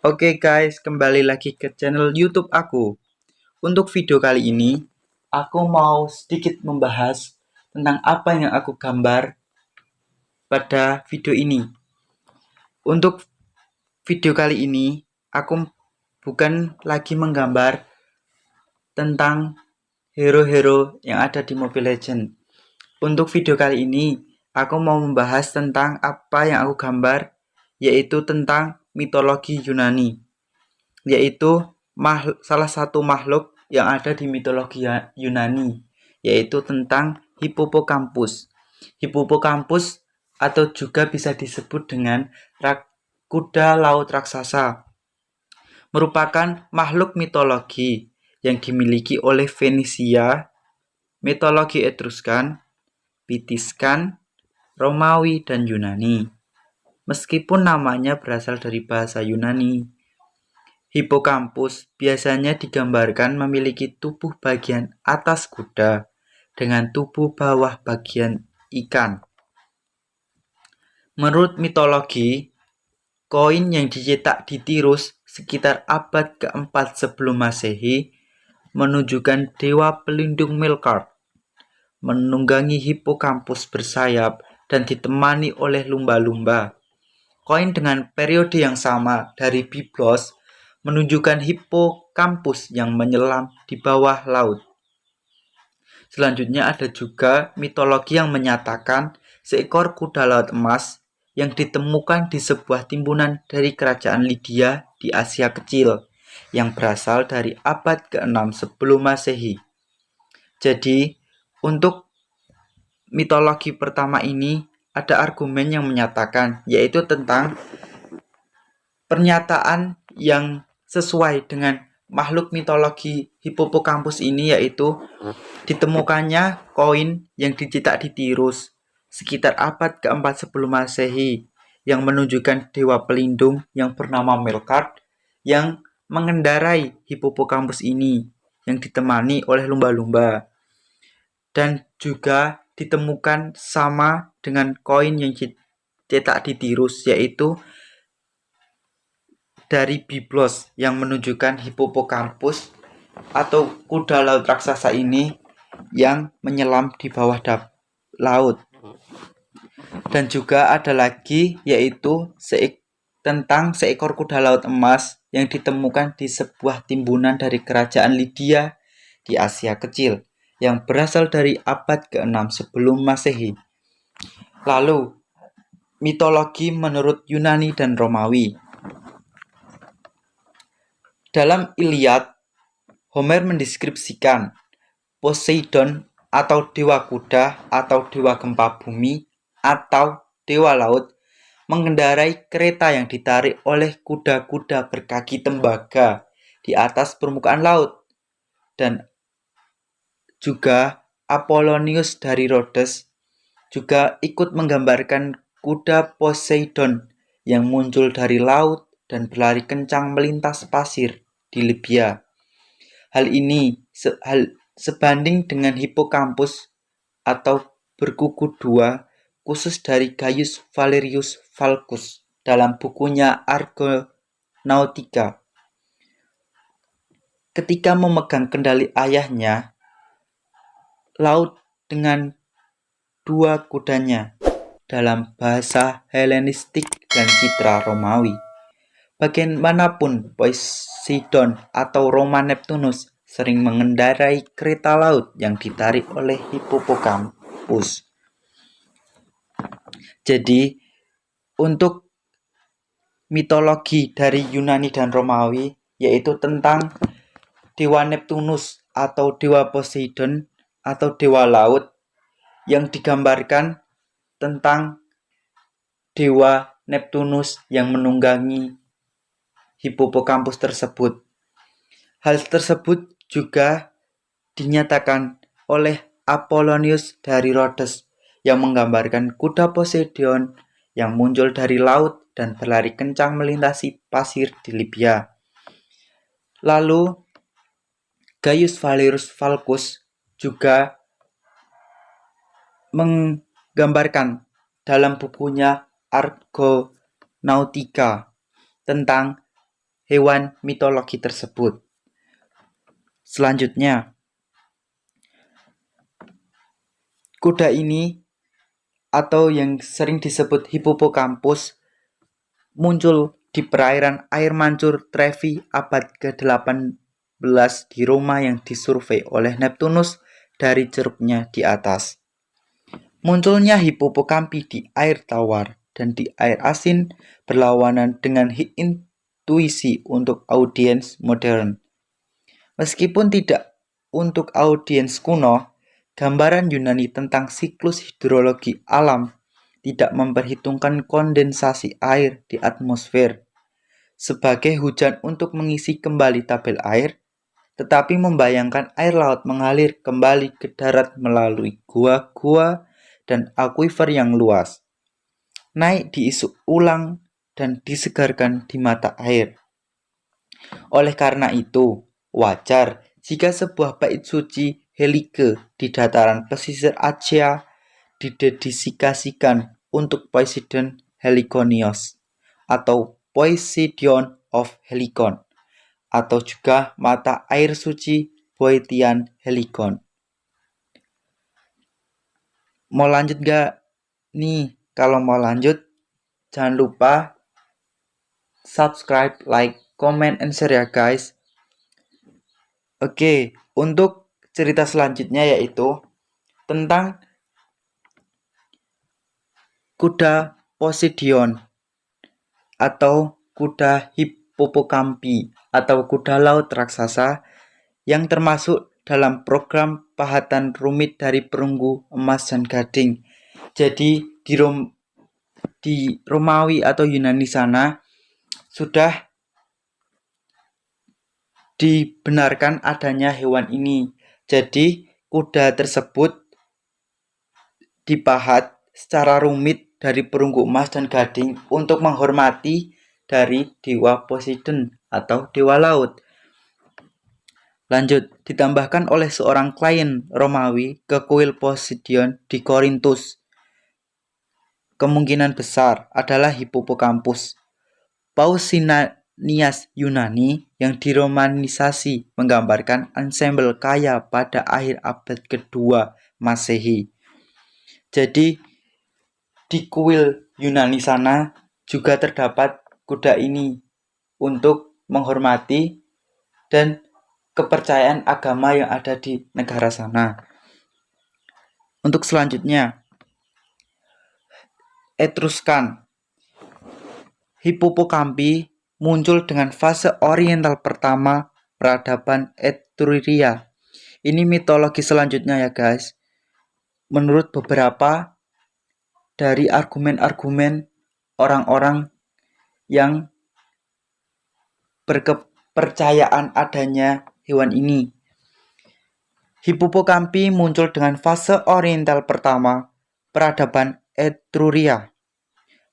Oke guys, kembali lagi ke channel YouTube aku. Untuk video kali ini, aku mau sedikit membahas tentang apa yang aku gambar pada video ini. Untuk video kali ini, aku bukan lagi menggambar tentang hero-hero yang ada di Mobile Legends. Untuk video kali ini, aku mau membahas tentang apa yang aku gambar, yaitu tentang mitologi Yunani. Yaitu salah satu makhluk yang ada di mitologi Yunani, yaitu tentang Hippocampus. Hippocampus atau juga bisa disebut dengan kuda laut raksasa, merupakan makhluk mitologi yang dimiliki oleh Fenisia, mitologi Etruskan, Pitiskan, Romawi, dan Yunani. Meskipun namanya berasal dari bahasa Yunani, Hippocampus biasanya digambarkan memiliki tubuh bagian atas kuda dengan tubuh bawah bagian ikan. Menurut mitologi, koin yang dicetak di Tirus sekitar abad keempat sebelum Masehi menunjukkan dewa pelindung Melkart menunggangi Hippocampus bersayap dan ditemani oleh lumba-lumba. Koin dengan periode yang sama dari Biblos menunjukkan Hippocampus yang menyelam di bawah laut. Selanjutnya ada juga mitologi yang menyatakan seekor kuda laut emas yang ditemukan di sebuah timbunan dari kerajaan Lydia di Asia Kecil yang berasal dari abad ke-6 sebelum Masehi. Jadi, untuk mitologi pertama ini ada argumen yang menyatakan, yaitu tentang pernyataan yang sesuai dengan makhluk mitologi Hippocampus ini, yaitu ditemukannya koin yang dicetak di Tirus sekitar abad keempat sebelum Masehi yang menunjukkan dewa pelindung yang bernama Melkart yang mengendarai Hippocampus ini yang ditemani oleh lumba-lumba, dan juga ditemukan sama dengan koin yang dicetak di Tirus, yaitu dari Biblos yang menunjukkan Hippocampus atau kuda laut raksasa ini yang menyelam di bawah laut. Dan juga ada lagi, yaitu tentang seekor kuda laut emas yang ditemukan di sebuah timbunan dari kerajaan Lydia di Asia Kecil yang berasal dari abad ke-6 sebelum Masehi. Lalu, mitologi menurut Yunani dan Romawi. Dalam Iliad, Homer mendeskripsikan Poseidon atau dewa kuda atau dewa gempa bumi atau dewa laut mengendarai kereta yang ditarik oleh kuda-kuda berkaki tembaga di atas permukaan laut. Dan juga Apollonius dari Rhodes juga ikut menggambarkan kuda Poseidon yang muncul dari laut dan berlari kencang melintas pasir di Libya. Hal ini sebanding dengan Hippocampus atau berkuku dua khusus dari Gaius Valerius Valgus dalam bukunya Argonautica. Ketika memegang kendali ayahnya, laut dengan dua kudanya dalam bahasa Helenistik dan citra Romawi. Bagaimanapun, Poseidon atau Roma Neptunus sering mengendarai kereta laut yang ditarik oleh Hippocampus. Jadi, untuk mitologi dari Yunani dan Romawi, yaitu tentang dewa Neptunus atau dewa Poseidon atau dewa laut, yang digambarkan tentang dewa Neptunus yang menunggangi Hippocampus tersebut. Hal tersebut juga dinyatakan oleh Apollonius dari Rhodes yang menggambarkan kuda Poseidon yang muncul dari laut dan berlari kencang melintasi pasir di Libya. Lalu Gaius Valerius Valgus juga menggambarkan dalam bukunya Argonautica tentang hewan mitologi tersebut. Selanjutnya, kuda ini atau yang sering disebut Hippocampus muncul di perairan air mancur Trevi abad ke-18 di Roma yang disurvei oleh Neptunus dari ceruknya di atas. Munculnya hippocampi di air tawar dan di air asin berlawanan dengan intuisi untuk audiens modern. Meskipun tidak untuk audiens kuno, gambaran Yunani tentang siklus hidrologi alam tidak memperhitungkan kondensasi air di atmosfer sebagai hujan untuk mengisi kembali tabel air, tetapi membayangkan air laut mengalir kembali ke darat melalui gua-gua dan akuifer yang luas, naik diisu ulang dan disegarkan di mata air. Oleh karena itu, wajar jika sebuah bait suci Helike di dataran pesisir Asia didedikasikan untuk Poseidon Heliconios atau Poseidon of Helicon, atau juga mata air suci Boetian Helicon. Mau lanjut gak? Nih, kalau mau lanjut, jangan lupa subscribe, like, comment, and share ya guys. Oke, untuk cerita selanjutnya yaitu tentang kuda Poseidon atau kuda Hippocampi atau kuda laut raksasa yang termasuk dalam program pahatan rumit dari perunggu emas dan gading. Jadi di Romawi atau Yunani sana sudah dibenarkan adanya hewan ini. Jadi kuda tersebut dipahat secara rumit dari perunggu emas dan gading untuk menghormati dari dewa Poseidon atau dewa laut. Lanjut, ditambahkan oleh seorang klien Romawi ke kuil Poseidon di Korintus. Kemungkinan besar adalah Hippocampus. Pausanias Yunani yang diromanisasi menggambarkan ensemble kaya pada akhir abad kedua Masehi. Jadi di kuil Yunani sana juga terdapat kuda ini untuk menghormati dan kepercayaan agama yang ada di negara sana. Untuk selanjutnya, Etruskan. Hippocampi muncul dengan fase oriental pertama peradaban Etruria. Ini mitologi selanjutnya ya guys. Menurut beberapa dari argumen-argumen orang-orang yang berkepercayaan adanya hewan ini. Hippocampi muncul dengan fase oriental pertama peradaban Etruria.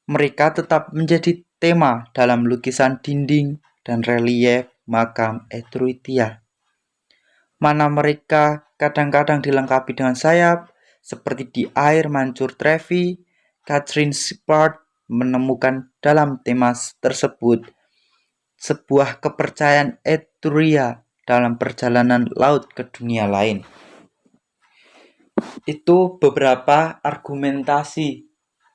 Mereka tetap menjadi tema dalam lukisan dinding dan relief makam Etruria, mana mereka kadang-kadang dilengkapi dengan sayap, seperti di air mancur Trevi. Catherine Shepard menemukan dalam tema tersebut sebuah kepercayaan Etruria dalam perjalanan laut ke dunia lain. Itu beberapa argumentasi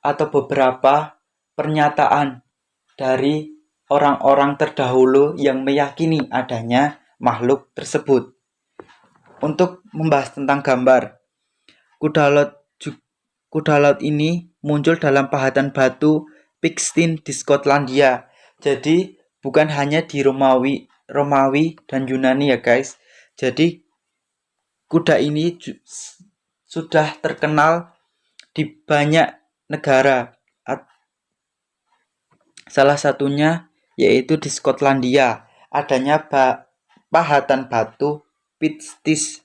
atau beberapa pernyataan dari orang-orang terdahulu yang meyakini adanya makhluk tersebut. Untuk membahas tentang gambar, kuda laut ini muncul dalam pahatan batu Pixtin di Skotlandia. Jadi bukan hanya di Romawi dan Yunani ya guys. Jadi kuda ini sudah terkenal di banyak negara. Salah satunya yaitu di Skotlandia adanya pahatan batu Pixtis.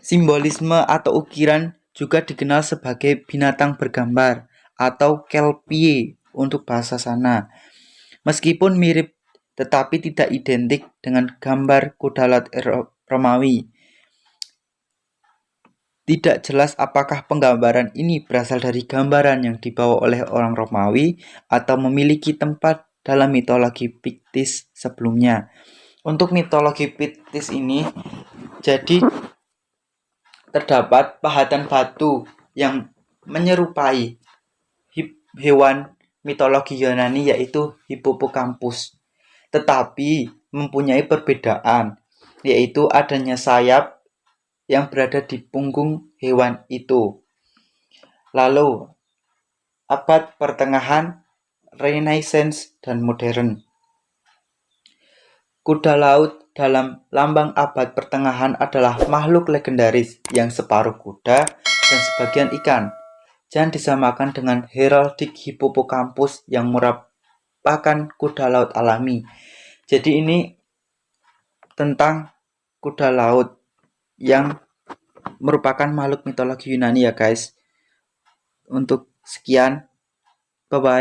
Simbolisme atau ukiran juga dikenal sebagai binatang bergambar atau kelpie untuk bahasa sana. Meskipun mirip tetapi tidak identik dengan gambar kuda laut Romawi. Tidak jelas apakah penggambaran ini berasal dari gambaran yang dibawa oleh orang Romawi atau memiliki tempat dalam mitologi Piktis sebelumnya. Untuk mitologi Piktis ini, jadi terdapat pahatan batu yang menyerupai hewan mitologi Yunani yaitu Hippocampus, tetapi mempunyai perbedaan, yaitu adanya sayap yang berada di punggung hewan itu. Lalu, abad pertengahan, Renaissance, dan modern. Kuda laut dalam lambang abad pertengahan adalah makhluk legendaris yang separuh kuda dan sebagian ikan. Jangan disamakan dengan heraldik Hippocampus yang merupakan kuda laut alami. Jadi ini tentang kuda laut yang merupakan makhluk mitologi Yunani ya guys. Untuk sekian, bye bye.